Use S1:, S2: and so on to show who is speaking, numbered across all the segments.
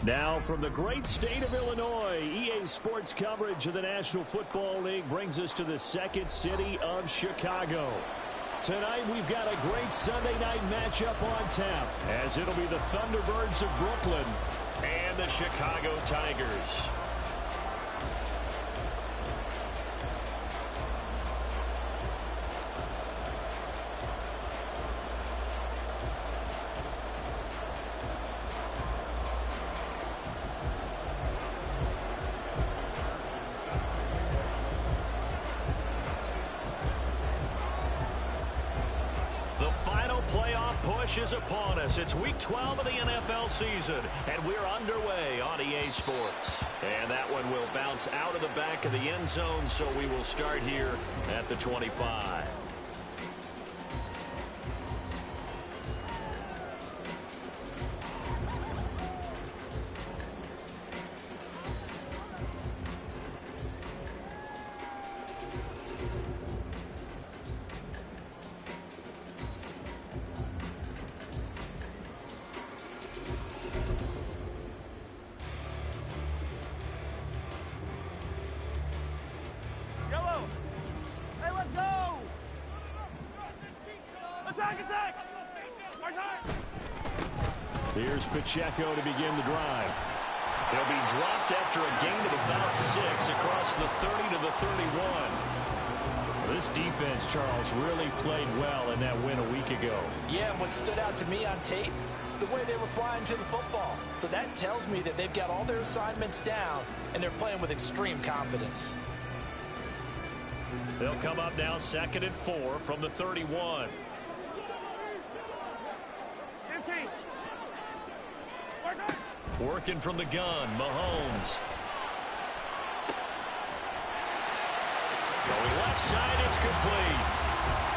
S1: Now from the great state of Illinois, EA Sports coverage of the National Football League brings us to the second city of Chicago. Tonight we've got a great Sunday night matchup on tap, as it'll be the Thunderbirds of Brooklyn and the Chicago Tigers. Is upon us. It's week 12 of the NFL season, and we're underway on EA Sports. And that one will bounce out of the back of the end zone, so we will start here at the 25.
S2: Here's Pacheco to begin the drive.
S1: He'll be dropped after a gain of about 6 across the 30 to the 31.
S2: This defense, Charles, really played well in that win a week ago.
S3: Yeah, and what stood out to me on tape, the way they were flying to the football. So that tells me that they've got all their assignments down, and they're playing with extreme confidence.
S1: They'll come up now 2nd and 4 from the 31. Working from the gun, Mahomes. Throwing left side, it's complete.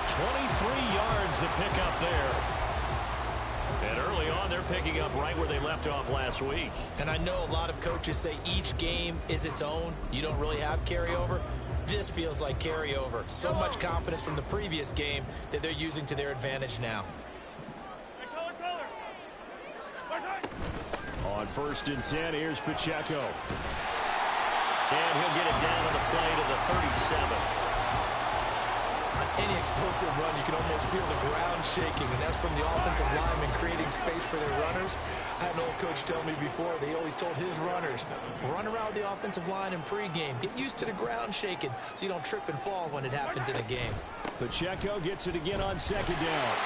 S1: 23 yards the pickup there. And early on, they're picking up right where they left off last week.
S3: And I know a lot of coaches say each game is its own. You don't really have carryover. This feels like carryover. So much confidence from the previous game that they're using to their advantage now.
S2: On 1st and 10, here's Pacheco.
S1: And he'll get it down on the play to the 37.
S3: On any explosive run, you can almost feel the ground shaking, and that's from the offensive linemen creating space for their runners. I had an old coach tell me before, they always told his runners, run around the offensive line in pregame. Get used to the ground shaking so you don't trip and fall when it happens in a game.
S2: Pacheco gets it again on 2nd down.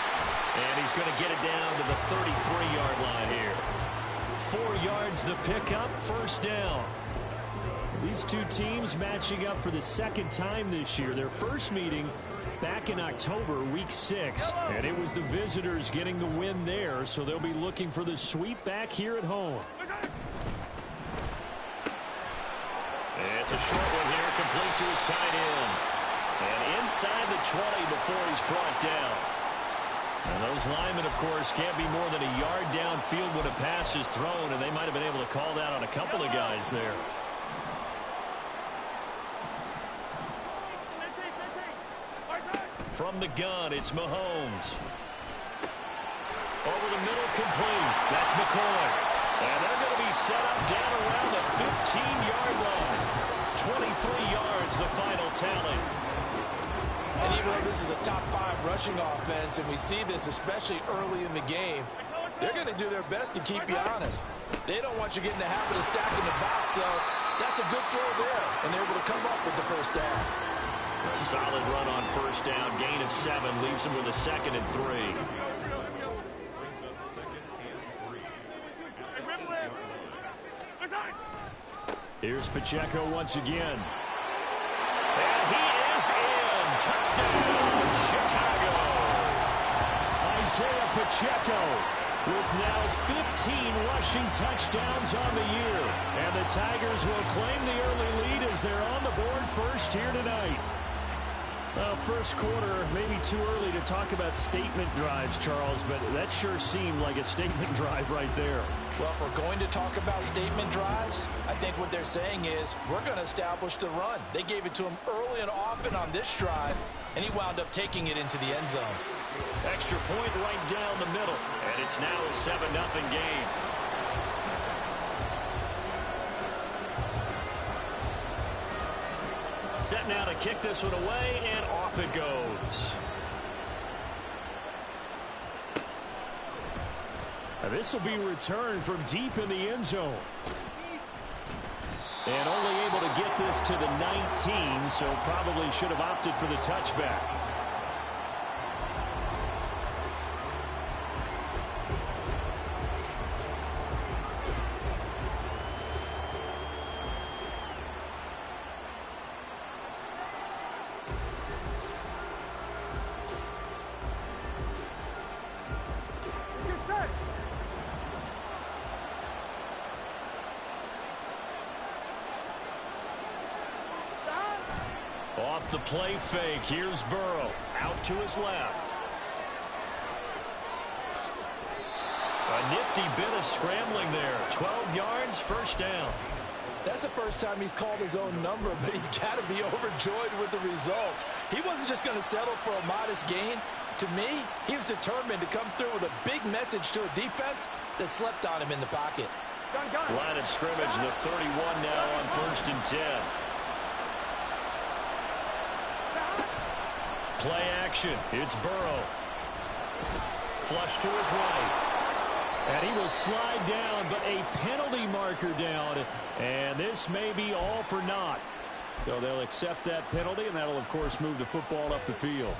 S1: And he's going to get it down to the 33-yard line here.
S2: 4 yards the pickup, 1st down. These two teams matching up for the 2nd time this year. Their first meeting back in October, week 6. And it was the visitors getting the win there, so they'll be looking for the sweep back here at home.
S1: It's a short one here, complete to his tight end. And inside the 20 before he's brought down. And those linemen, of course, can't be more than a yard downfield when a pass is thrown, and they might have been able to call that on a couple of guys there. From the gun, it's Mahomes. Over the middle, complete. That's McCoy. And they're going to be set up down around the 15-yard line. 23 yards, the final tally.
S3: And even though this is a top 5 rushing offense, and we see this especially early in the game, they're going to do their best to keep you honest. They don't want you getting the habit of stacking the box, so that's a good throw there, and they're able to come up with the 1st down.
S1: A solid run on 1st down, gain of 7, leaves them with a 2nd and 3.
S2: Here's Pacheco once again.
S1: And he is in. Touchdown, Chicago.
S2: Isaiah Pacheco with now 15 rushing touchdowns on the year. And the Tigers will claim the early lead as they're on the board first here tonight. First quarter, maybe too early to talk about statement drives, Charles, but that sure seemed like a statement drive right there.
S3: Well, if we're going to talk about statement drives, I think what they're saying is we're going to establish the run. They gave it to him early and often on this drive, and he wound up taking it into the end zone.
S1: Extra point right down the middle, and it's now a 7-0 game. Set now to kick this one away, and off it goes. This will be returned from deep in the end zone. And only able to get this to the 19, so probably should have opted for the touchback. Off the play fake, here's Burrow, out to his left. A nifty bit of scrambling there, 12 yards, first down.
S3: That's the first time he's called his own number, but he's got to be overjoyed with the results. He wasn't just going to settle for a modest gain. To me, he was determined to come through with a big message to a defense that slept on him in the pocket.
S1: Line of scrimmage, the 31 now on 1st and 10. Play action. It's Burrow. Flush to his right. And he will slide down, but a penalty marker down. And this may be all for naught. So they'll accept that penalty, and that'll, of course, move the football up the field.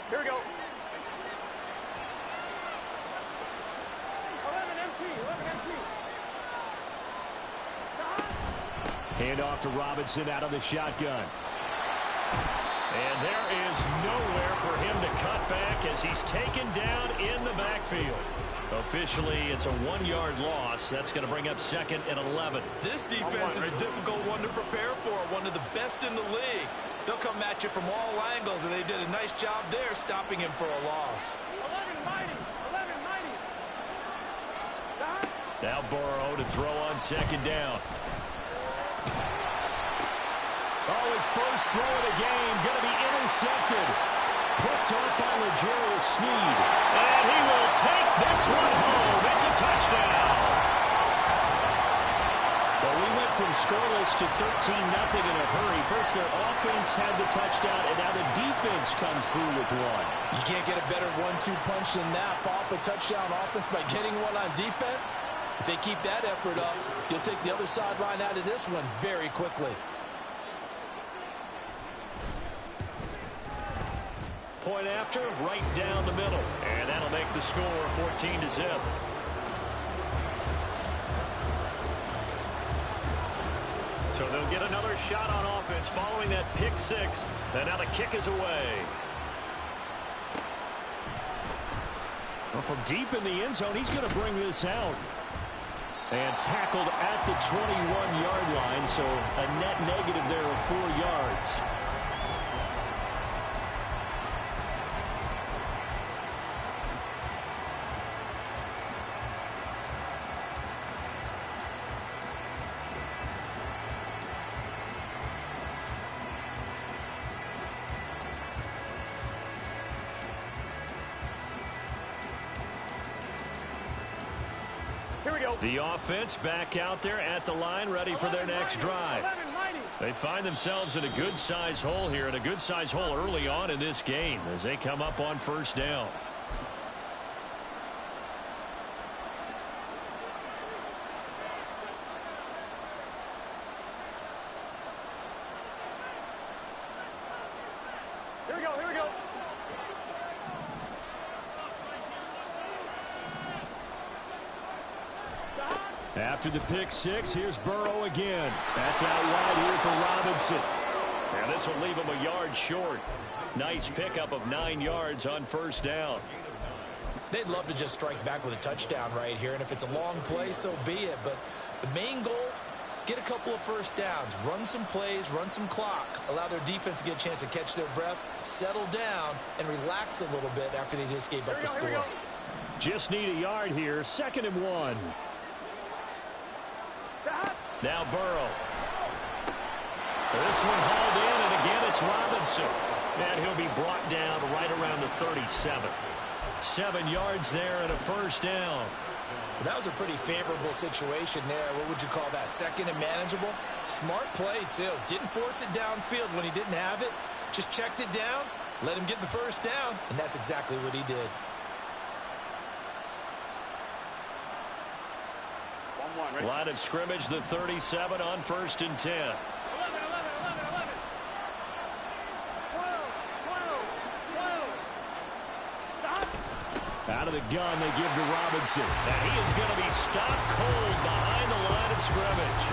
S2: Here we go. 11 empty.
S1: Handoff to Robinson out of the shotgun. And there is nowhere for him to cut back as he's taken down in the backfield. Officially, it's a 1-yard loss. That's going to bring up 2nd and 11.
S3: This defense is a difficult one to prepare for, one of the best in the league. They'll come at you from all angles, and they did a nice job there stopping him for a loss.
S2: 11 mighty.
S1: Now Burrow to throw on 2nd down. Oh, his first throw of the game going to be intercepted. Picked off by PalmerJr2. And he will take this one home. It's a touchdown. Well, we went from scoreless to 13-0 in a hurry. First, their offense had the touchdown, and now the defense comes through with one.
S3: You can't get a better 1-2 punch than that. Follow up a touchdown offense by getting one on defense. If they keep that effort up, you'll take the other sideline out of this one very quickly.
S1: Point after, right down the middle. And that'll make the score 14-0. So they'll get another shot on offense following that pick six. And now the kick is away. Well, from deep in the end zone, he's going to bring this out. And tackled at the 21-yard line, so a net negative there of 4 yards. The offense back out there at the line, ready for their next drive. They find themselves in a good-sized hole here, and a good-sized hole early on in this game as they come up on 1st down.
S2: Here we go.
S1: After the pick six, here's Burrow again. That's out wide here for Robinson. And this will leave him a yard short. Nice pickup of 9 yards on 1st down.
S3: They'd love to just strike back with a touchdown right here, and if it's a long play, so be it. But the main goal, get a couple of 1st downs, run some plays, run some clock, allow their defense to get a chance to catch their breath, settle down, and relax a little bit after they just gave up the score.
S1: Just need a yard here, 2nd and 1. Now Burrow. This one hauled in, and again it's Robinson. And he'll be brought down right around the 37. 7 yards there and a 1st down.
S3: That was a pretty favorable situation there. What would you call that? Second and manageable? Smart play, too. Didn't force it downfield when he didn't have it. Just checked it down, let him get the first down, and that's exactly what he did.
S1: Line of scrimmage, the 37 on 1st and 10.
S2: 11.
S1: Out of the gun, they give to Robinson. And he is going to be stopped cold behind the line of scrimmage.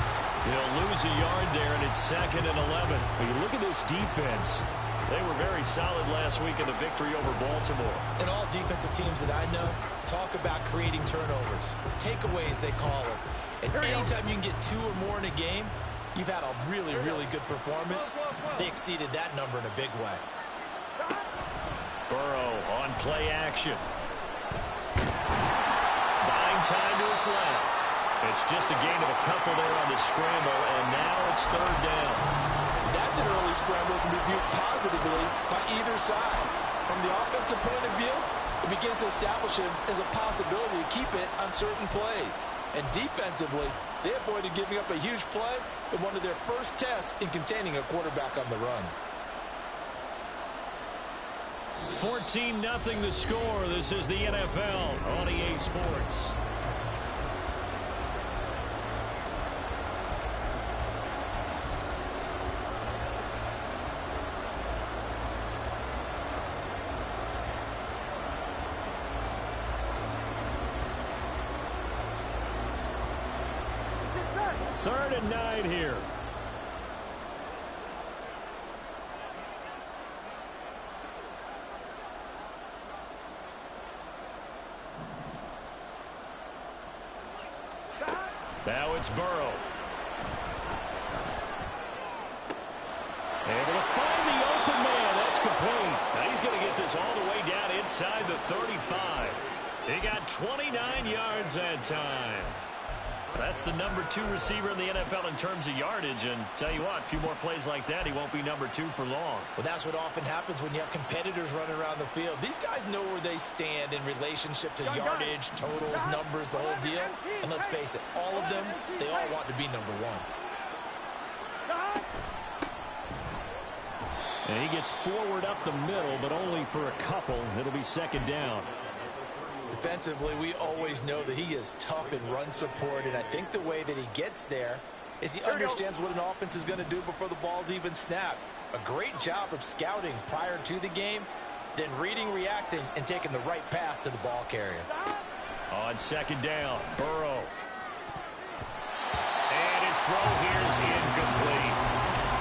S1: He'll lose a yard there, and it's 2nd and 11. But you look at this defense. They were very solid last week in the victory over Baltimore.
S3: And all defensive teams that I know talk about creating turnovers. Takeaways, they call them. And anytime you can get 2 or more in a game, you've had a really, really good performance. They exceeded that number in a big way.
S1: Burrow on play action. Buying time to his left. It's just a gain of a couple there on the scramble, and now it's 3rd down.
S4: That's an early scramble to be viewed positively by either side. From the offensive point of view, it begins to establish him as a possibility to keep it on certain plays. And defensively, they avoided giving up a huge play in one of their first tests in containing a quarterback on the run.
S1: 14-0 the score. This is the NFL on EA Sports. Third and 9 here. Now it's Burrow. Able to find the open man. That's complete. Now he's going to get this all the way down inside the 35. He got 29 yards that time. That's the number 2 receiver in the NFL in terms of yardage. And tell you what, a few more plays like that, he won't be number 2 for long.
S3: Well, that's what often happens when you have competitors running around the field. These guys know where they stand in relationship to yardage, totals, numbers, the whole deal. And let's face it, all of them, they all want to be number 1.
S1: And he gets forward up the middle, but only for a couple. It'll be 2nd down.
S3: Defensively, we always know that he is tough in run support, and I think the way that he gets there is he understands what an offense is going to do before the ball's even snapped. A great job of scouting prior to the game, then reading, reacting, and taking the right path to the ball carrier.
S1: On 2nd down, Burrow. And his throw here is incomplete.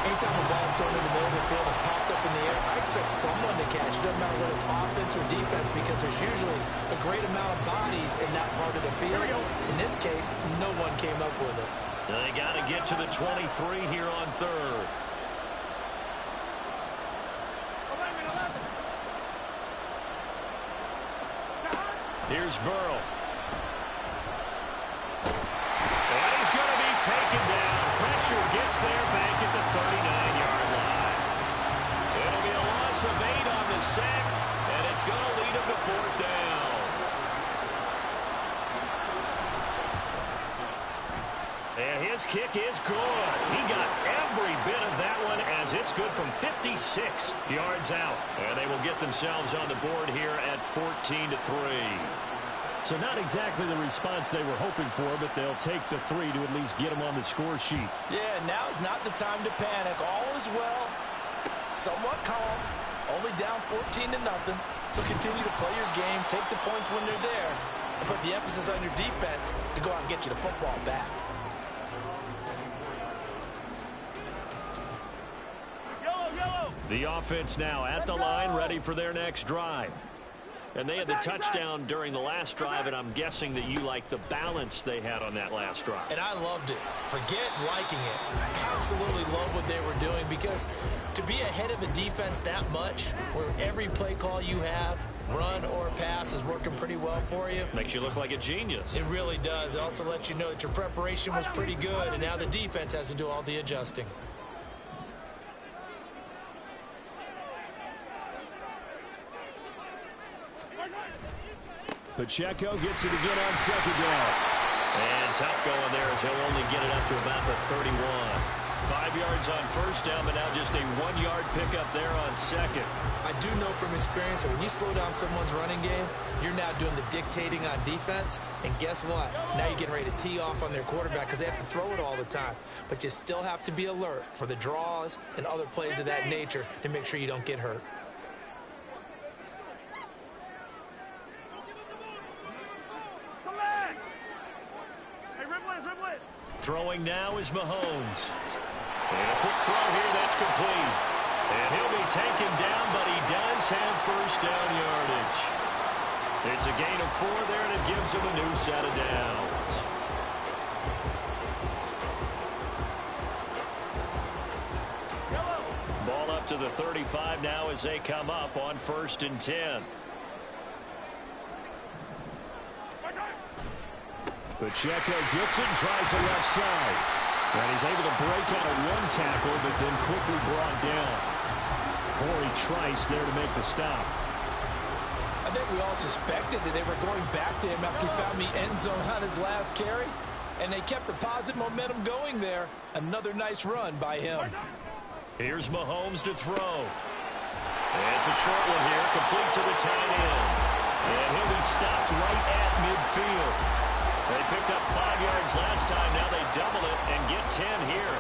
S3: Anytime a ball's thrown in the middle of the field, it's popped up in the air, I expect someone to catch. Doesn't matter whether it's offense or defense, because there's usually a great amount of bodies in that part of the field. In this case, no one came up with it.
S1: They got to get to the 23 here on 3rd. 11. Here's Burrow. And he's going to be taken down. Pressure gets there back at the 39-yard line. It'll be a loss of 8 on the sack, and it's going to lead him to 4th down. And his kick is good. He got every bit of that one as it's good from 56 yards out. And they will get themselves on the board here at 14-3. So not exactly the response they were hoping for, but they'll take the 3 to at least get them on the score sheet.
S3: Yeah, now's not the time to panic. All is well, somewhat calm, only down 14-0. So continue to play your game, take the points when they're there, and put the emphasis on your defense to go out and get you the football back.
S1: The offense now at the line, ready for their next drive. And they had the touchdown during the last drive, and I'm guessing that you like the balance they had on that last drive.
S3: And I loved it. Forget liking it. Absolutely love what they were doing, because to be ahead of a defense that much, where every play call you have, run or pass, is working pretty well for you.
S1: Makes you look like a genius.
S3: It really does. It also lets you know that your preparation was pretty good, and now the defense has to do all the adjusting.
S1: Pacheco gets it again on second down.
S2: And tough going there as he'll only get it up to about the 31. 5 yards on first down, but now just a 1-yard pickup there on second.
S3: I do know from experience that when you slow down someone's running game, you're now doing the dictating on defense. And guess what? Now you're getting ready to tee off on their quarterback because they have to throw it all the time. But you still have to be alert for the draws and other plays of that nature to make sure you don't get hurt.
S2: Throwing now is Mahomes. And a quick throw here, that's complete. And he'll be taken down, but he does have first down yardage. It's a gain of 4 there, and it gives him a new set of downs. Ball up to the 35 now as they come up on 1st and 10.
S1: Pacheco gets it and tries the left side. And he's able to break out of 1 tackle, but then quickly brought down. Corey Trice there to make the stop.
S4: I think we all suspected that they were going back to him after he found the end zone on his last carry. And they kept the positive momentum going there. Another nice run by him.
S2: Here's Mahomes to throw. And it's a short one here, complete to the tight end. And he'll be stopped right at midfield. They picked up 5 yards last time. Now they double it and get 10 here.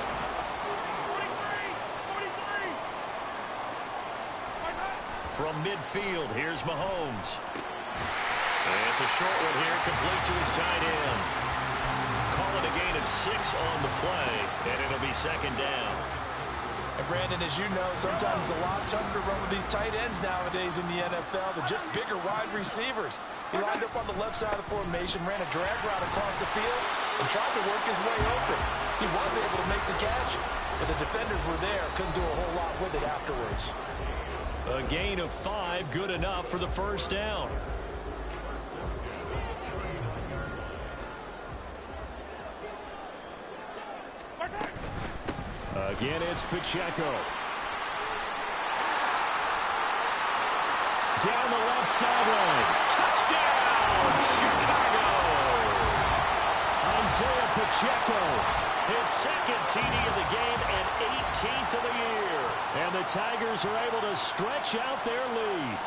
S2: From midfield, here's Mahomes. And it's a short one here, complete to his tight end. Call it a gain of 6 on the play, and it'll be second down.
S4: And Brandon, as you know, sometimes it's a lot tougher to run with these tight ends nowadays in the NFL. They're just bigger wide receivers. He lined up on the left side of the formation, ran a drag route across the field, and tried to work his way open. He was able to make the catch, but the defenders were there. Couldn't do a whole lot with it afterwards.
S2: A gain of 5, good enough for the first down.
S1: Again, it's Pacheco. Down the left sideline.
S2: Touchdown, Chicago!
S1: Isaiah Pacheco.
S2: His second TD of the game and 18th of the year.
S1: And the Tigers are able to stretch out their lead.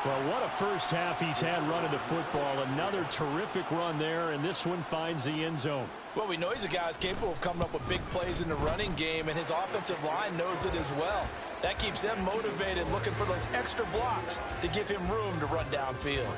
S1: Well, what a first half he's had running the football. Another terrific run there, and this one finds the end zone.
S4: Well, we know he's a guy who's capable of coming up with big plays in the running game, and his offensive line knows it as well. That keeps them motivated, looking for those extra blocks to give him room to run downfield.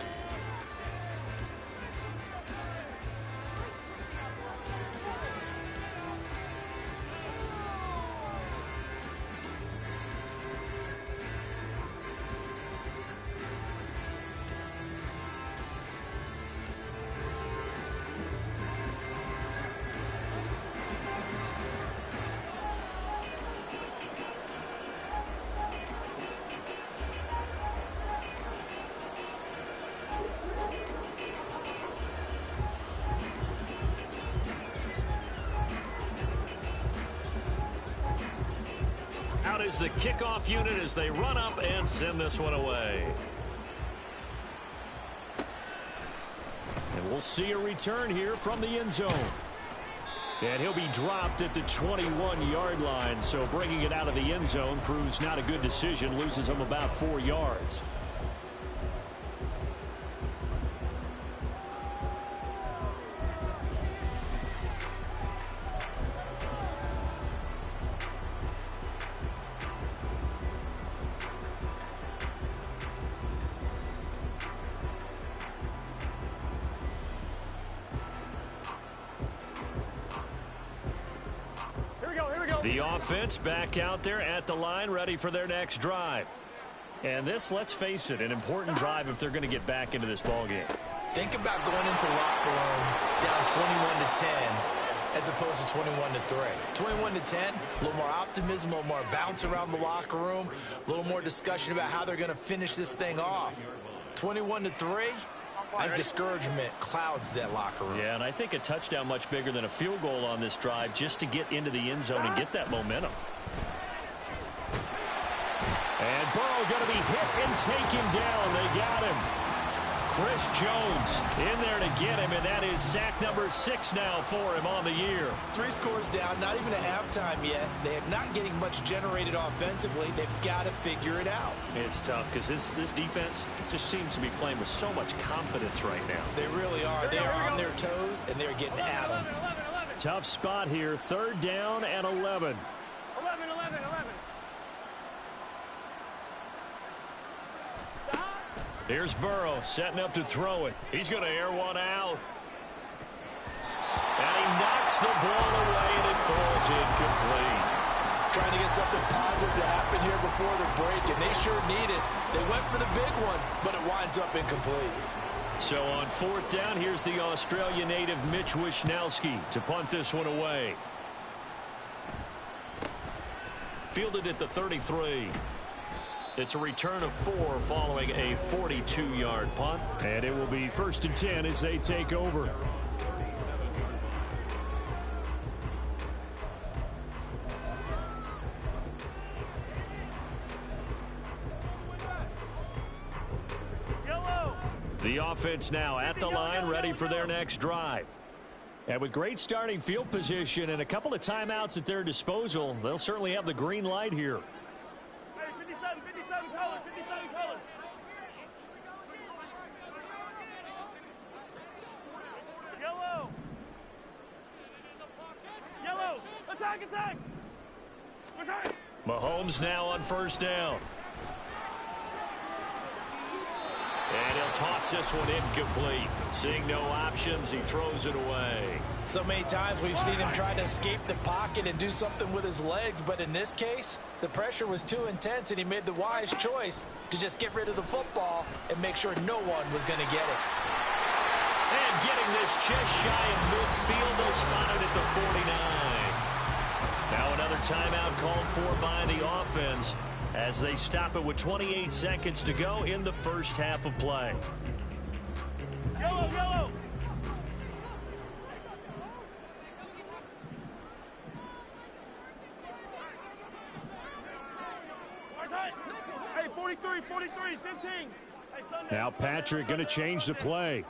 S2: Out is the kickoff unit as they run up and send this one away.
S1: And we'll see a return here from the end zone. And he'll be dropped at the 21-yard line, so bringing it out of the end zone proves not a good decision, loses him about 4 yards.
S2: The offense back out there at the line, ready for their next drive. And this, let's face it, an important drive if they're going to get back into this ballgame.
S3: Think about going into the locker room down 21-10 as opposed to 21-3. 21-10, a little more optimism, a little more bounce around the locker room, a little more discussion about how they're going to finish this thing off. 21-3, I think discouragement clouds that locker room.
S2: Yeah, and I think a touchdown much bigger than a field goal on this drive just to get into the end zone and get that momentum.
S1: And Burrow going to be hit and taken down. They got him. Chris Jones in there to get him, and that is sack number 6 now for him on the year.
S3: 3 scores down, not even a halftime yet. They are not getting much generated offensively. They've got to figure it out.
S1: It's tough because this defense just seems to be playing with so much confidence right now.
S3: They really are. They are on their toes, and they're getting at them.
S1: Tough spot here. 3rd down and 11.
S2: 11.
S1: Here's Burrow setting up to throw it. He's going to air one out. And he knocks the ball away, and it falls incomplete.
S4: Trying to get something positive to happen here before the break, and they sure need it. They went for the big one, but it winds up incomplete.
S1: So on 4th down, here's the Australia native Mitch Wishnowsky to punt this one away. Fielded at the 33. It's a return of 4 following a 42-yard punt. And it will be 1st and 10 as they take over. The offense now at the line, ready for their next drive. And with great starting field position and a couple of timeouts at their disposal, they'll certainly have the green light here.
S2: Hey, 57 colors. Yellow. Attack.
S1: Mahomes now on 1st down. And he'll toss this one incomplete. Seeing no options, he throws it away.
S3: So many times we've seen him try to escape the pocket and do something with his legs, but in this case, the pressure was too intense, and he made the wise choice to just get rid of the football and make sure no one was going to get it.
S1: And getting this just shy of midfield, they'll spot it at the 49. Now another timeout called for by the offense, as they stop it with 28 seconds to go in the first half of play.
S2: Yellow. Hey, 43, 15.
S1: Now Patrick going to change the play.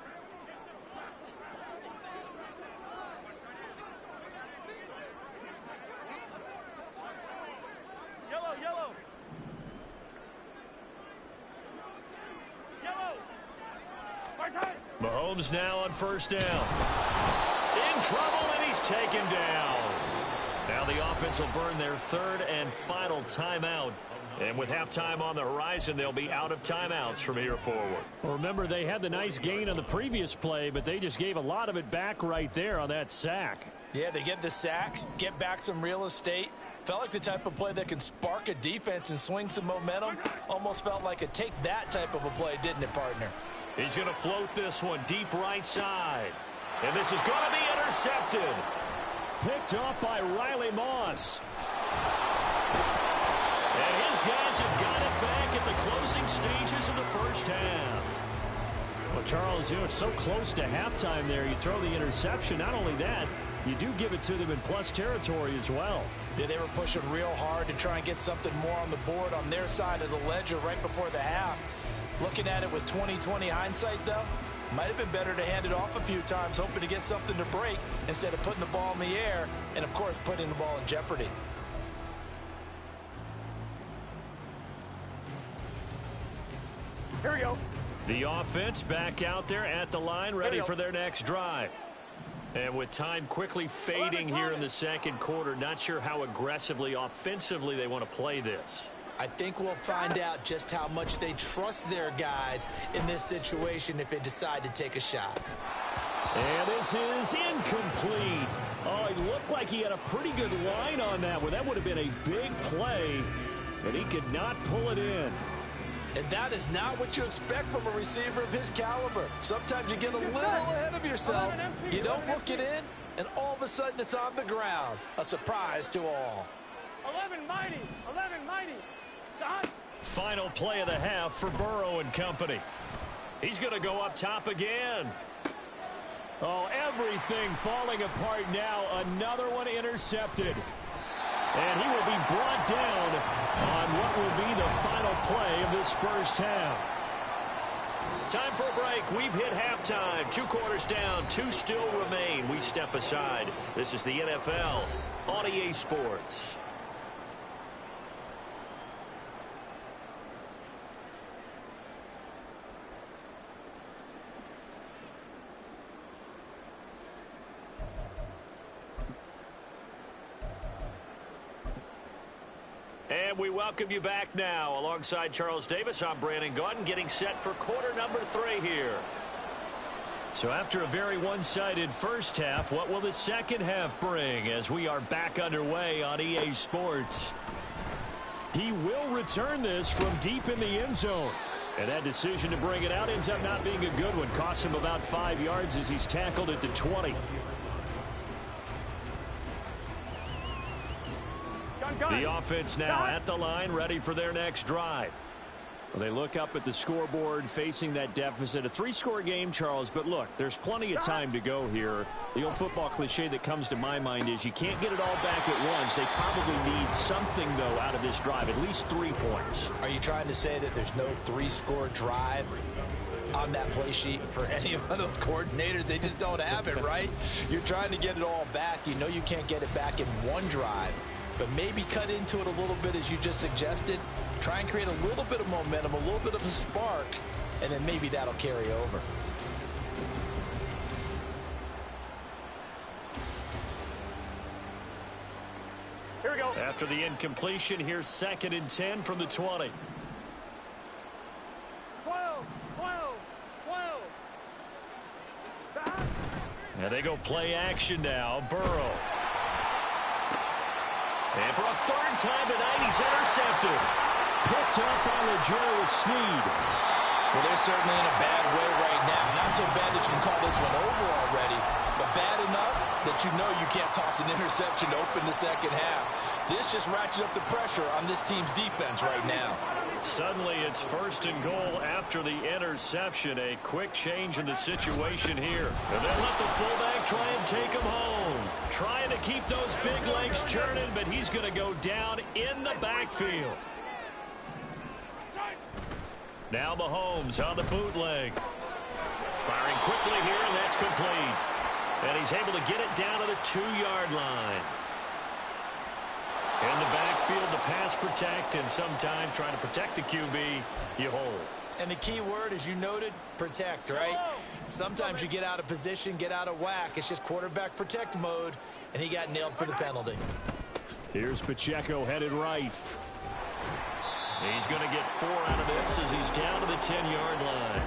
S2: Yellow.
S1: Mahomes now on 1st down. In trouble, and he's taken down. Now the offense will burn their 3rd and final timeout. And with halftime on the horizon, they'll be out of timeouts from here forward. Well, remember, they had the nice gain on the previous play, but they just gave a lot of it back right there on that sack.
S4: Yeah, they get the sack, get back some real estate. Felt like the type of play that can spark a defense and swing some momentum. Almost felt like a take-that type of a play, didn't it, partner?
S1: He's going to float this one deep right side. And this is going to be intercepted. Picked off by Riley Moss. And his guys have got it back at the closing stages of the first half. Well, Charles, it's so close to halftime there. You throw the interception. Not only that, you do give it to them in plus territory as well.
S4: Yeah, they were pushing real hard to try and get something more on the board on their side of the ledger right before the half. Looking at it with 20/20 hindsight, though, might have been better to hand it off a few times, hoping to get something to break instead of putting the ball in the air and, of course, putting the ball in jeopardy.
S2: Here we go.
S1: The offense back out there at the line, ready for their next drive. And with time quickly fading here in the second quarter, not sure how aggressively, offensively they want to play this.
S3: I think we'll find out just how much they trust their guys in this situation if they decide to take a shot.
S1: And this is incomplete. Oh, it looked like he had a pretty good line on that one. That would have been a big play, but he could not pull it in.
S4: And that is not what you expect from a receiver of his caliber. Sometimes you get a little ahead of yourself. You don't look it in, and all of a sudden it's on the ground. A surprise to all.
S2: 11 mighty.
S1: Final play of the half for Burrow and company. He's going to go up top again. Oh, everything falling apart now. Another one intercepted. And he will be brought down on what will be the final play of this first half. Time for a break. We've hit halftime. 2 quarters down. 2 still remain. We step aside. This is the NFL on EA Sports. And we welcome you back now. Alongside Charles Davis, I'm Brandon Gaudin, getting set for quarter number 3 here. So after a very one-sided first half, what will the second half bring as we are back underway on EA Sports? He will return this from deep in the end zone. And that decision to bring it out ends up not being a good one. Costs him about 5 yards as he's tackled at the 20. The offense now at the line, ready for their next drive. Well, they look up at the scoreboard, facing that deficit. A 3-score game, Charles, but look, there's plenty of time to go here. The old football cliche that comes to my mind is you can't get it all back at once. They probably need something, though, out of this drive, at least 3 points.
S3: Are you trying to say that there's no 3-score drive on that play sheet for any of those coordinators? They just don't have it, right? You're trying to get it all back. You know you can't get it back in one drive. But maybe cut into it a little bit as you just suggested. Try and create a little bit of momentum, a little bit of a spark, and then maybe that'll carry over.
S1: Here we go. After the incompletion, here's 2nd and 10 from the 20.
S2: 12.
S1: And they go play action now. Burrow. And for a 3rd time tonight, he's intercepted. Picked up PalmerJr2 with speed.
S3: Well, they're certainly in a bad way right now. Not so bad that you can call this one over already, but bad enough that you know you can't toss an interception to open the second half. This just ratchets up the pressure on this team's defense right now.
S1: Suddenly, it's 1st and goal after the interception. A quick change in the situation here. And they'll let the fullback try and take him home. Trying to keep those big legs churning, but he's going to go down in the backfield. Now Mahomes on the bootleg. Firing quickly here, and that's complete. And he's able to get it down to the 2-yard line. In the backfield, the pass protect, and sometimes trying to protect the QB, you hold.
S3: And the key word, as you noted, protect, right? Sometimes you get out of position, get out of whack. It's just quarterback protect mode, and he got nailed for the penalty.
S1: Here's Pacheco headed right. He's going to get 4 out of this as he's down to the 10-yard line.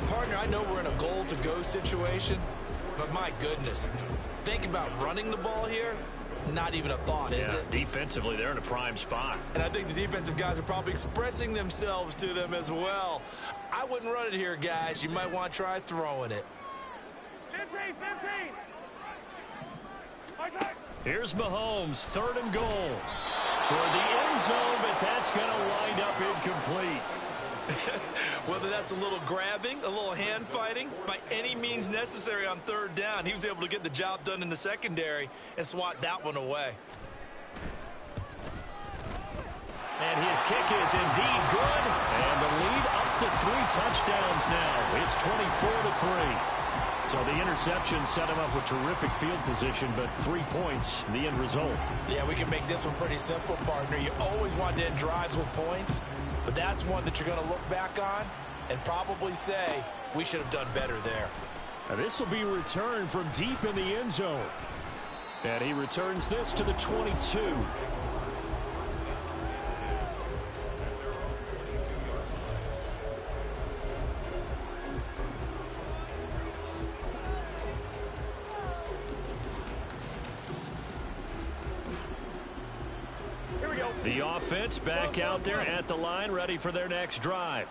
S3: Partner, I know we're in a goal-to-go situation, but my goodness, think about running the ball here. Not even a thought, is it?
S1: Defensively, they're in a prime spot.
S3: And I think the defensive guys are probably expressing themselves to them as well. I wouldn't run it here, guys. You might want to try throwing it.
S2: 15.
S1: Here's Mahomes, 3rd and goal. Toward the end zone, but that's going to wind up incomplete.
S3: Whether that's a little grabbing, a little hand fighting, by any means necessary on 3rd down, he was able to get the job done in the secondary and swat that one away.
S1: And his kick is indeed good. And the lead up to 3 touchdowns now. It's 24-3. So the interception set him up with terrific field position, but 3 points, the end result.
S3: Yeah, we can make this one pretty simple, partner. You always want to end drives with points, but that's one that you're going to look back on and probably say, we should have done better there.
S1: Now this will be returned from deep in the end zone. And he returns this to the 22. The offense back out there at the line, ready for their next drive.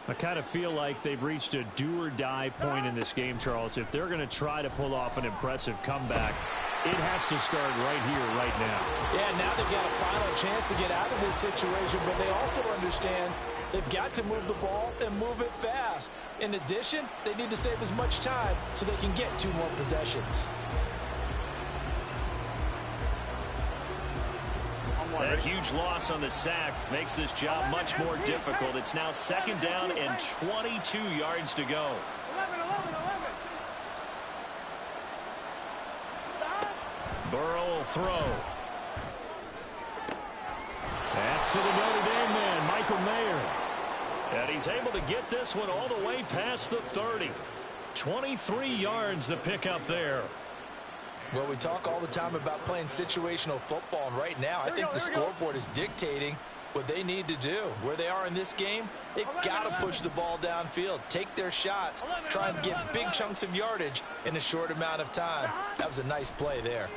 S1: I kind of feel like they've reached a do-or-die point in this game, Charles. If they're going to try to pull off an impressive comeback, it has to start right here, right now.
S3: Yeah, now they've got a final chance to get out of this situation, but they also understand they've got to move the ball and move it fast. In addition, they need to save as much time so they can get 2 more possessions.
S1: That huge loss on the sack makes this job much more difficult. It's now 2nd down and 22 yards to go.
S2: 11.
S1: Burrow will throw. That's to the Notre Dame man, Michael Mayer. And he's able to get this one all the way past the 30. 23 yards the pickup there.
S3: Well, we talk all the time about playing situational football, and right now I think the scoreboard is dictating what they need to do. Where they are in this game, they've got to push the ball downfield, take their shots, try and get big chunks of yardage in a short amount of time. That was a nice play there.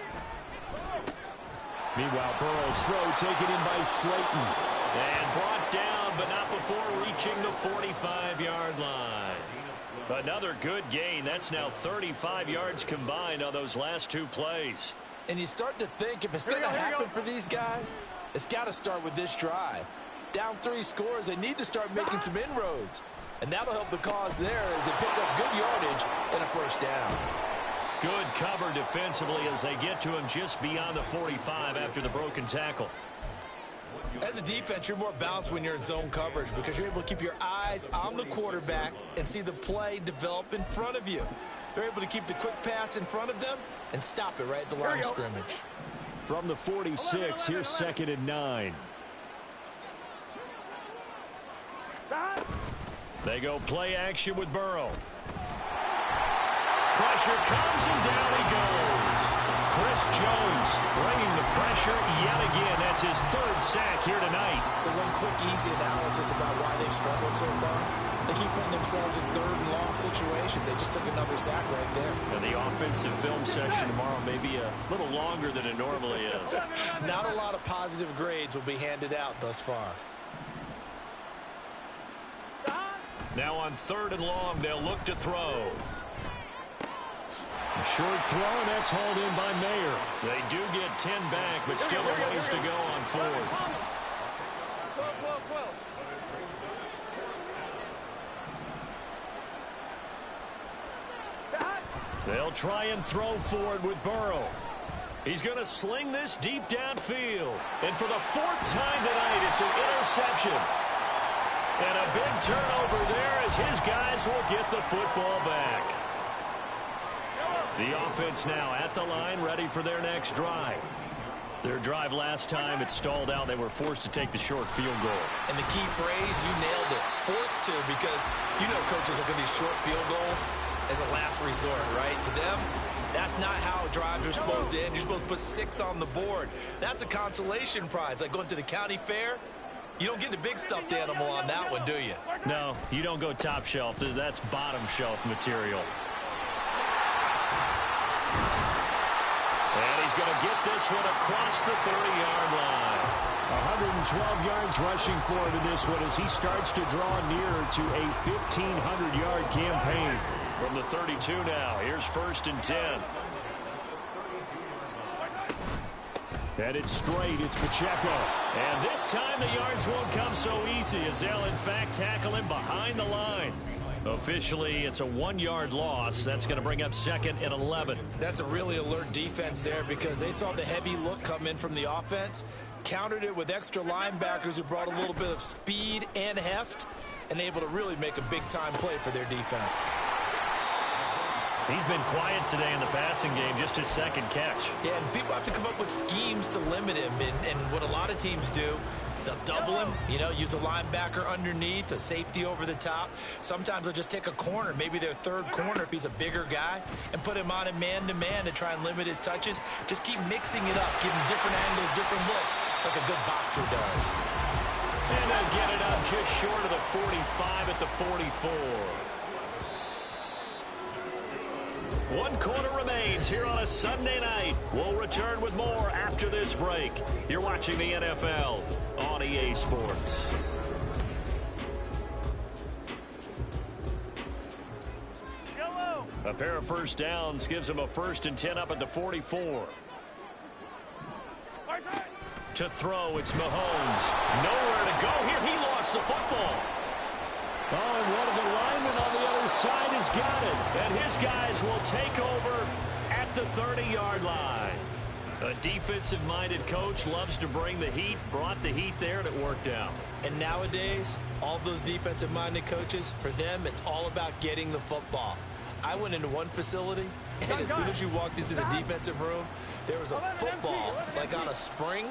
S1: Meanwhile, Burrow's throw taken in by Slayton. And brought down, but not before reaching the 45-yard line. Another good gain. That's now 35 yards combined on those last 2 plays.
S3: And you start to think if it's going to happen for these guys, it's got to start with this drive. Down 3 scores, they need to start making some inroads. And that'll help the cause there as they pick up good yardage and a first down.
S1: Good cover defensively as they get to him just beyond the 45 after the broken tackle.
S3: As a defense, you're more balanced when you're in zone coverage because you're able to keep your eyes on the quarterback and see the play develop in front of you. They're able to keep the quick pass in front of them and stop it right at the line of scrimmage.
S1: From the 46, here's 2nd and 9. They go play action with Burrow. Pressure comes and down he goes. Chris Jones bringing the pressure yet again. That's his 3rd sack here tonight.
S3: So one quick, easy analysis about why they've struggled so far. They keep putting themselves in 3rd and long situations. They just took another sack right there.
S1: And the offensive film session tomorrow may be a little longer than it normally is.
S3: Not a lot of positive grades will be handed out thus far.
S1: Now on 3rd and long, they'll look to throw. A short throw, and that's hauled in by Mayer. They do get 10 back, but still a ways to go on 4th. They'll try and throw forward with Burrow. He's going to sling this deep downfield. And for the 4th time tonight, it's an interception. And a big turnover there as his guys will get the football back. The offense now at the line, ready for their next drive. Their drive last time, it stalled out. They were forced to take the short field goal.
S3: And the key phrase, you nailed it. Forced to, because you know coaches look at these short field goals as a last resort, right? To them, that's not how drives are supposed to end. You're supposed to put 6 on the board. That's a consolation prize. Like going to the county fair, you don't get the big stuffed animal on that one, do you?
S1: No, you don't go top shelf. That's bottom shelf material. And he's going to get this one across the 30-yard line. 112 yards rushing for him in this one as he starts to draw nearer to a 1,500-yard campaign. From the 32 now, here's 1st and 10. And it's straight, it's Pacheco. And this time the yards won't come so easy as they'll in fact tackle him behind the line. Officially, it's a 1-yard loss. That's going to bring up 2nd and 11.
S3: That's a really alert defense there because they saw the heavy look come in from the offense, countered it with extra linebackers who brought a little bit of speed and heft, and able to really make a big-time play for their defense.
S1: He's been quiet today in the passing game, just his 2nd catch.
S3: Yeah, and people have to come up with schemes to limit him, and what a lot of teams do, they'll double him, you know, use a linebacker underneath, a safety over the top. Sometimes they'll just take a corner, maybe their 3rd corner if he's a bigger guy, and put him on a man-to-man to try and limit his touches. Just keep mixing it up, give him different angles, different looks, like a good boxer does.
S1: And they'll get it up just short of the 45 at the 44. 1 quarter remains here on a Sunday night. We'll return with more after this break. You're watching the NFL on EA Sports. A pair of first downs gives them a 1st and 10 up at the 44. To throw, it's Mahomes. Nowhere to go here. He lost the football. Oh, and one of the linemen on the other side has got it. And his guys will take over at the 30-yard line. A defensive-minded coach loves to bring the heat, brought the heat there, and it worked out.
S3: And nowadays, all those defensive-minded coaches, for them, it's all about getting the football. I went into one facility, and as soon as you walked into the defensive room, there was a football, like on a spring,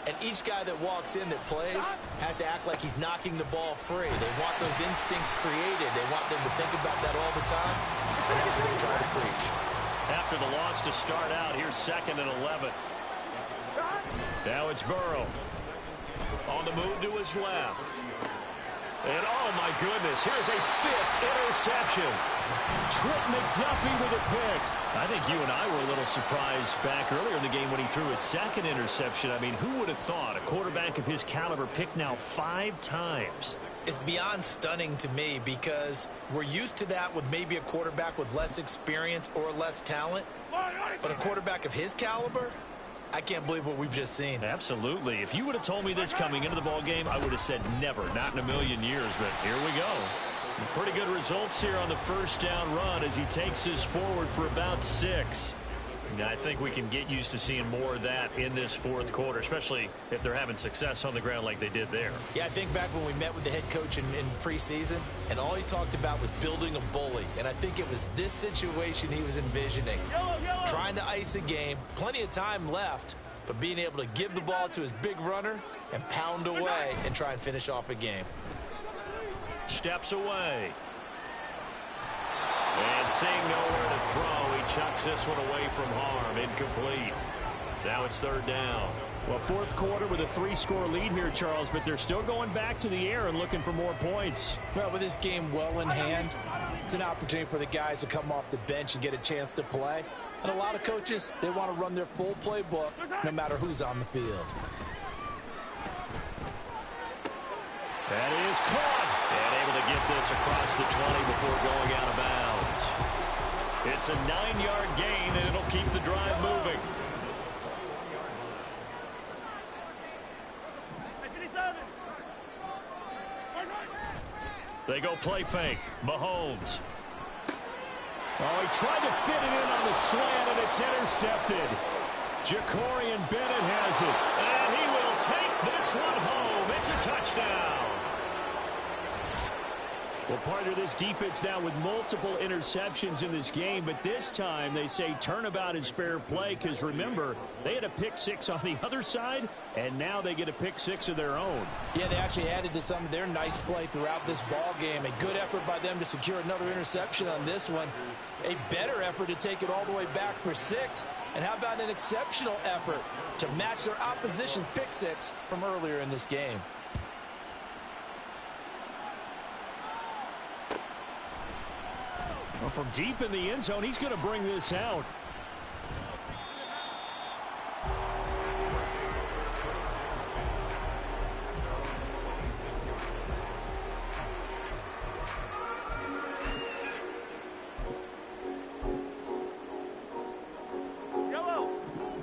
S3: and each guy that walks in that plays has to act like he's knocking the ball free. They want those instincts created. They want them to think about that all the time, and that's what they try to preach.
S1: After the loss to start out, here's 2nd and 11. Now it's Burrow. On the move to his left. And, oh, my goodness, here's a 5th interception. Trent McDuffie with a pick. I think you and I were a little surprised back earlier in the game when he threw his 2nd interception. I mean, who would have thought a quarterback of his caliber picked now 5 times?
S3: It's beyond stunning to me because we're used to that with maybe a quarterback with less experience or less talent. But a quarterback of his caliber, I can't believe what we've just seen.
S1: Absolutely. If you would have told me this coming into the ball game, I would have said never, not in a million years. But here we go. Pretty good results here on the first down run as he takes us forward for about 6. I think we can get used to seeing more of that in this 4th quarter, especially if they're having success on the ground like they did there.
S3: Yeah, I think back when we met with the head coach in preseason, and all he talked about was building a bully. And I think it was this situation he was envisioning. Trying to ice a game, plenty of time left, but being able to give the ball to his big runner and pound away and try and finish off a game.
S1: Steps away. And seeing nowhere to throw, he chucks this one away from harm. Incomplete. Now it's 3rd down. Well, 4th quarter with a 3-score lead here, Charles, but they're still going back to the air and looking for more points.
S4: Well, with this game well in hand, it's an opportunity for the guys to come off the bench and get a chance to play. And a lot of coaches, they want to run their full playbook no matter who's on the field.
S1: That is caught. And able to get this across the 20 before going out of bounds. It's a 9-yard gain, and it'll keep the drive moving. They go play fake. Mahomes. Oh, he tried to fit it in on the slant, and it's intercepted. Jacorian Bennett has it. And he will take this one home. It's a touchdown. Well, part of this defense now with multiple interceptions in this game, but this time they say turnabout is fair play because, remember, they had a pick 6 on the other side, and now they get a pick 6 of their own.
S4: Yeah, they actually added to some of their nice play throughout this ball game. A good effort by them to secure another interception on this one. A better effort to take it all the way back for 6. And how about an exceptional effort to match their opposition's pick 6 from earlier in this game?
S1: Well, from deep in the end zone, he's going to bring this out.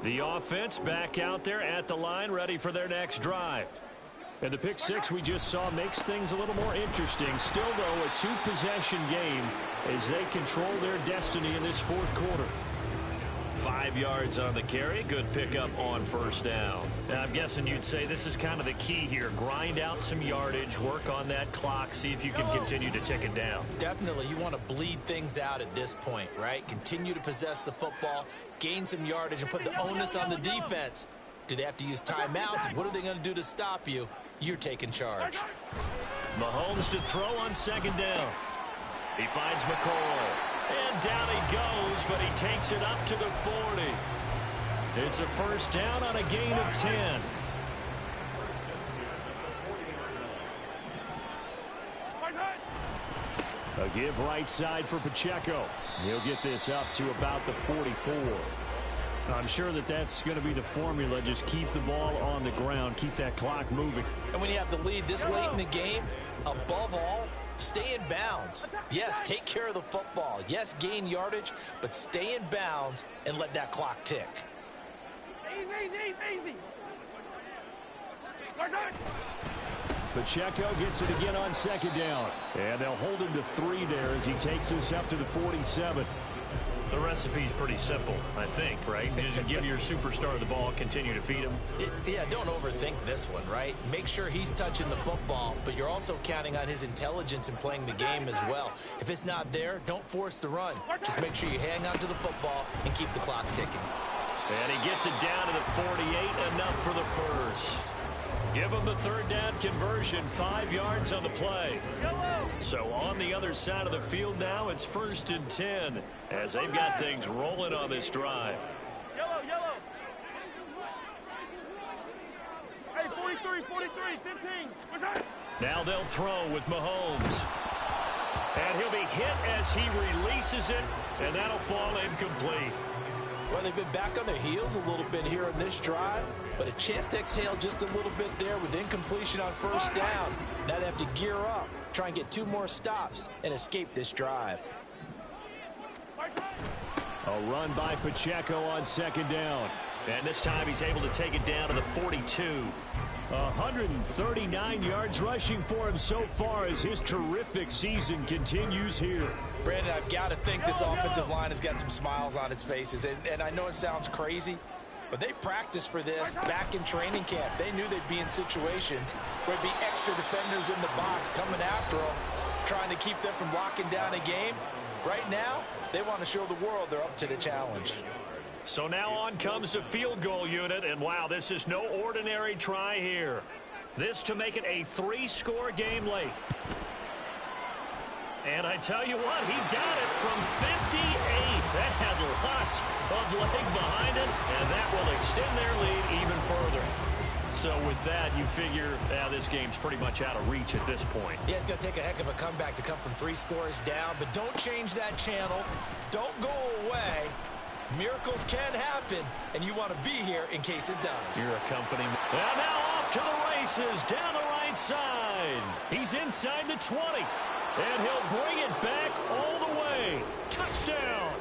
S1: The offense back out there at the line, ready for their next drive. And the pick 6 we just saw makes things a little more interesting. Still, though, a 2-possession game as they control their destiny in this 4th quarter. 5 yards on the carry. Good pickup on 1st down. Now, I'm guessing you'd say this is kind of the key here. Grind out some yardage, work on that clock, see if you can continue to tick it down.
S3: Definitely, you want to bleed things out at this point, right? Continue to possess the football, gain some yardage, and put the onus on the defense. Do they have to use timeouts? What are they going to do to stop you? You're taking charge.
S1: Mahomes to throw on 2nd down. He finds McCoy. And down he goes, but he takes it up to the 40. It's a 1st down on a gain of 10. A give right side for Pacheco. He'll get this up to about the 44. I'm sure that that's going to be the formula. Just keep the ball on the ground. Keep that clock moving.
S4: And when you have the lead this late in the game, above all, stay in bounds. Yes, take care of the football. Yes, gain yardage, but stay in bounds and let that clock tick.
S2: Easy.
S1: Pacheco gets it again on 2nd down. And they'll hold him to 3 there as he takes this up to the 47. The recipe's pretty simple, I think, right? Just give your superstar the ball, continue to feed him.
S3: Yeah, don't overthink this one, right? Make sure he's touching the football, but you're also counting on his intelligence in playing the game as well. If it's not there, don't force the run. Just make sure you hang on to the football and keep the clock ticking.
S1: And he gets it down to the 48, enough for the first. Give him the third down conversion, 5 yards on the play. So on the other side of the field now, it's 1st and 10 as they've got things rolling on this drive.
S2: Yellow. Hey, 43, 15. What's that?
S1: Now they'll throw with Mahomes. And he'll be hit as he releases it, and that'll fall incomplete.
S4: Well, they've been back on their heels a little bit here in this drive, but a chance to exhale just a little bit there with incompletion on first down. Now they have to gear up, try and get 2 more stops, and escape this drive.
S1: A run by Pacheco on 2nd down. And this time he's able to take it down to the 42. 139 yards rushing for him so far as his terrific season continues here.
S4: Brandon, I've got to think this offensive line has got some smiles on its faces. And I know it sounds crazy, but they practiced for this back in training camp. They knew they'd be in situations where there'd be extra defenders in the box coming after them, trying to keep them from locking down a game. Right now, they want to show the world they're up to the challenge.
S1: So now on comes the field goal unit, and wow, this is no ordinary try here. This to make it a 3-score game late. And I tell you what, he got it from 58. That had lots of leg behind it, and that will extend their lead even further. So with that, you figure this game's pretty much out of reach at this point.
S3: Yeah, it's going to take a heck of a comeback to come from 3 scores down, but don't change that channel. Don't go away. Miracles can happen, and you want to be here in case it does.
S1: You're a company. And now off to the races down the right side. He's inside the 20. And he'll bring it back all the way. Touchdown.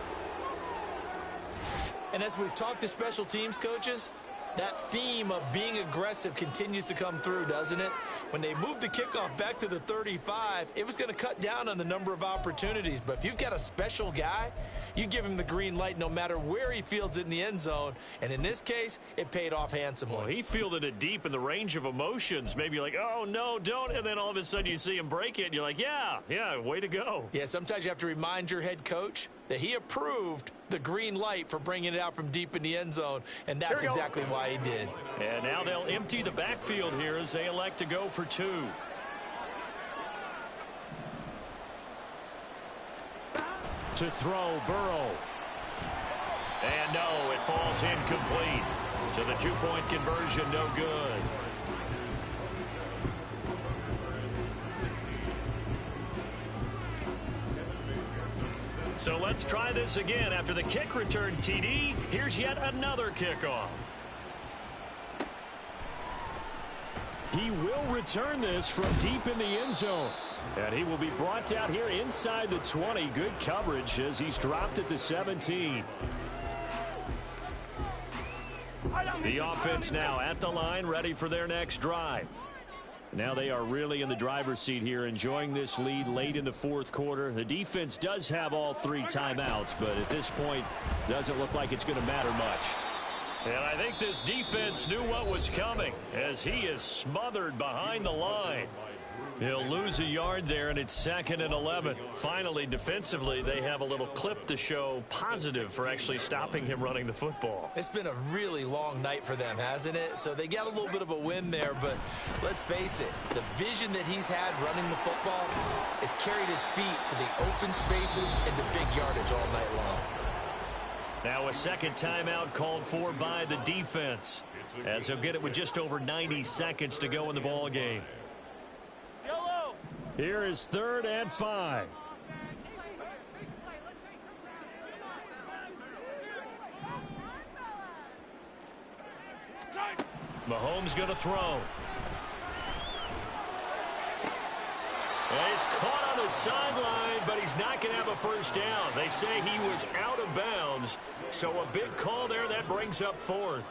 S3: And as we've talked to special teams coaches, that theme of being aggressive continues to come through, doesn't it? When they moved the kickoff back to the 35, it was going to cut down on the number of opportunities. But if you've got a special guy, you give him the green light no matter where he fields it in the end zone. And in this case, it paid off handsomely.
S1: Well, he fielded it deep in the range of emotions. Maybe like, oh, no, don't. And then all of a sudden you see him break it, and you're like, yeah, way to go.
S3: Yeah, sometimes you have to remind your head coach that he approved the green light for bringing it out from deep in the end zone, and that's exactly why he did.
S1: And now they'll empty the backfield here as they elect to go for 2. To throw, Burrow. And no, it falls incomplete. So the 2-point conversion, no good. So let's try this again. After the kick return TD, here's yet another kickoff. He will return this from deep in the end zone. And he will be brought down here inside the 20. Good coverage as he's dropped at the 17. The offense now at the line, ready for their next drive. Now they are really in the driver's seat here, enjoying this lead late in the 4th quarter. The defense does have all 3 timeouts, but at this point, doesn't look like it's going to matter much. And I think this defense knew what was coming as he is smothered behind the line. He'll lose a yard there, and it's 2nd and 11. Finally, defensively, they have a little clip to show positive for actually stopping him running the football.
S3: It's been a really long night for them, hasn't it? So they got a little bit of a win there, but let's face it, the vision that he's had running the football has carried his feet to the open spaces and the big yardage all night long.
S1: Now a second timeout called for by the defense, as he'll get it with just over 90 seconds to go in the ball game. Here is 3rd and 5. Mahomes going to throw. And he's caught on the sideline, but he's not going to have a first down. They say he was out of bounds, so a big call there that brings up 4th.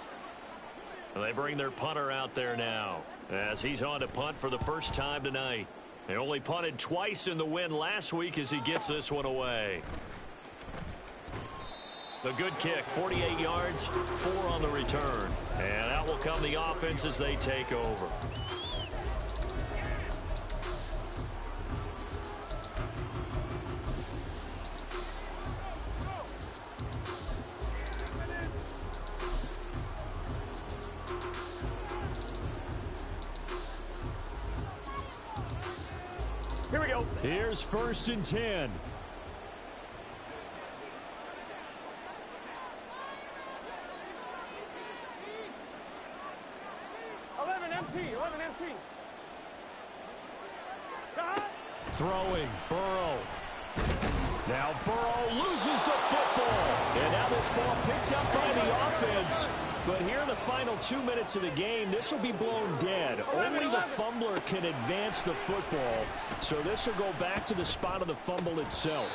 S1: They bring their punter out there now as he's on to punt for the first time tonight. They only punted twice in the win last week as he gets this one away. A good kick, 48 yards, 4 on the return. And out will come the offense as they take over.
S2: Here we go.
S1: Here's 1st and 10.
S2: 11 empty.
S1: Throwing, Burrow. Now Burrow loses the football. And now this ball picked up by the offense. But here in the final 2 minutes of the game, this will be blown dead. Only the fumbler can advance the football. So this will go back to the spot of the fumble itself.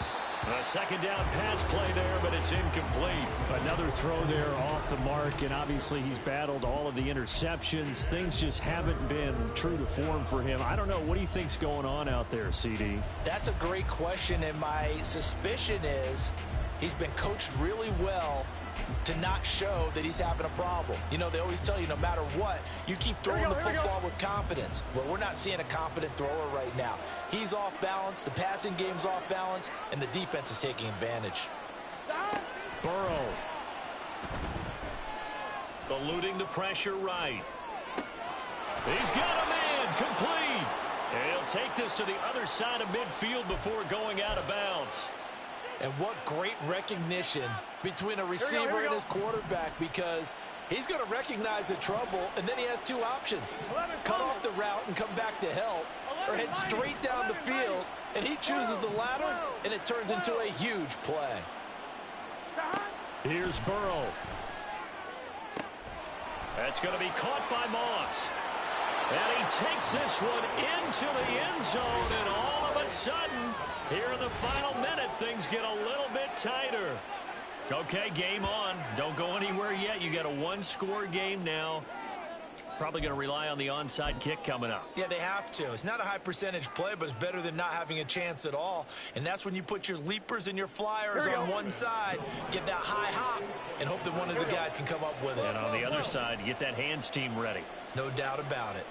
S1: A 2nd down pass play there, but it's incomplete. Another throw there off the mark, and obviously he's battled all of the interceptions. Things just haven't been true to form for him. I don't know. What do you think's going on out there, CD?
S4: That's a great question, and my suspicion is he's been coached really well to not show that he's having a problem. You know, they always tell you no matter what, you keep throwing the football with confidence. Well, we're not seeing a confident thrower right now. He's off balance, the passing game's off balance, and the defense is taking advantage.
S1: Burrow. Eluding the pressure right. He's got a man complete. And he'll take this to the other side of midfield before going out of bounds.
S4: And what great recognition between a receiver and his quarterback, because he's going to recognize the trouble, and then he has 2 options. Cut off the route and come back to help, or head straight down the field, and he chooses the latter, and it turns into a huge play.
S1: Here's Burrow. That's going to be caught by Moss. And he takes this one into the end zone, and all of a sudden, here in the final minute, things get a little bit tighter. Okay, game on. Don't go anywhere yet. You got a 1-score game now. Probably going to rely on the onside kick coming up.
S3: Yeah, they have to. It's not a high percentage play, but it's better than not having a chance at all. And that's when you put your leapers and your flyers on one side, get that high hop, and hope that one of the guys can come up with it.
S1: And on the other side, you get that hands team ready.
S3: No doubt about it.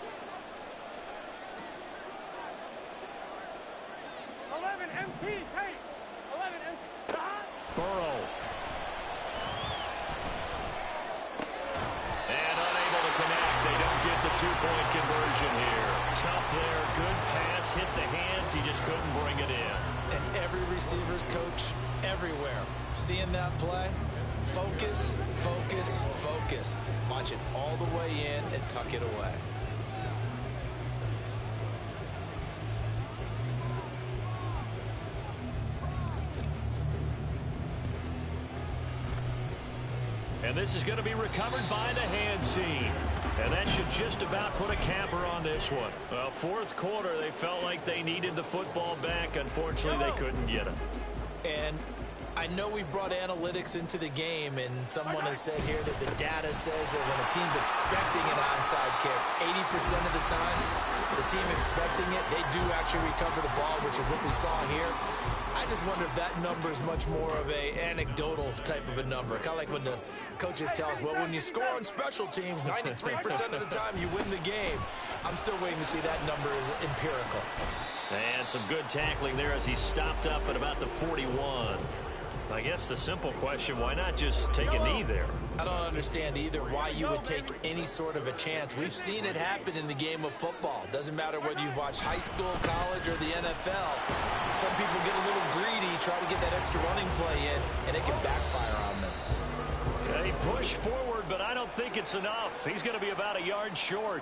S2: 11 empty. Hey, 11 empty.
S1: Burrow. And unable to connect. They don't get the 2-point conversion here. Tough there. Good pass. Hit the hands. He just couldn't bring it in.
S3: And every receiver's coach everywhere, seeing that play, focus, focus, focus. Watch it all the way in and tuck it away.
S1: And this is going to be recovered by the hands team. And that should just about put a capper on this one. Well, 4th quarter, they felt like they needed the football back. Unfortunately, they couldn't get it.
S3: And I know we brought analytics into the game, and someone has said here that the data says that when a team's expecting an onside kick, 80% of the time, the team expecting it, they do actually recover the ball, which is what we saw here. I just wonder if that number is much more of a anecdotal type of a number. Kind of like when the coaches tell us, well, when you score on special teams, 93% of the time you win the game. I'm still waiting to see that number is empirical.
S1: And some good tackling there as he stopped up at about the 41. I guess the simple question, why not just take a knee there?
S3: I don't understand either why you would take any sort of a chance. We've seen it happen in the game of football. Doesn't matter whether you've watched high school, college, or the NFL. Some people get a little greedy, try to get that extra running play in, and it can backfire on them.
S1: They push forward, but I don't think it's enough. He's going to be about a yard short.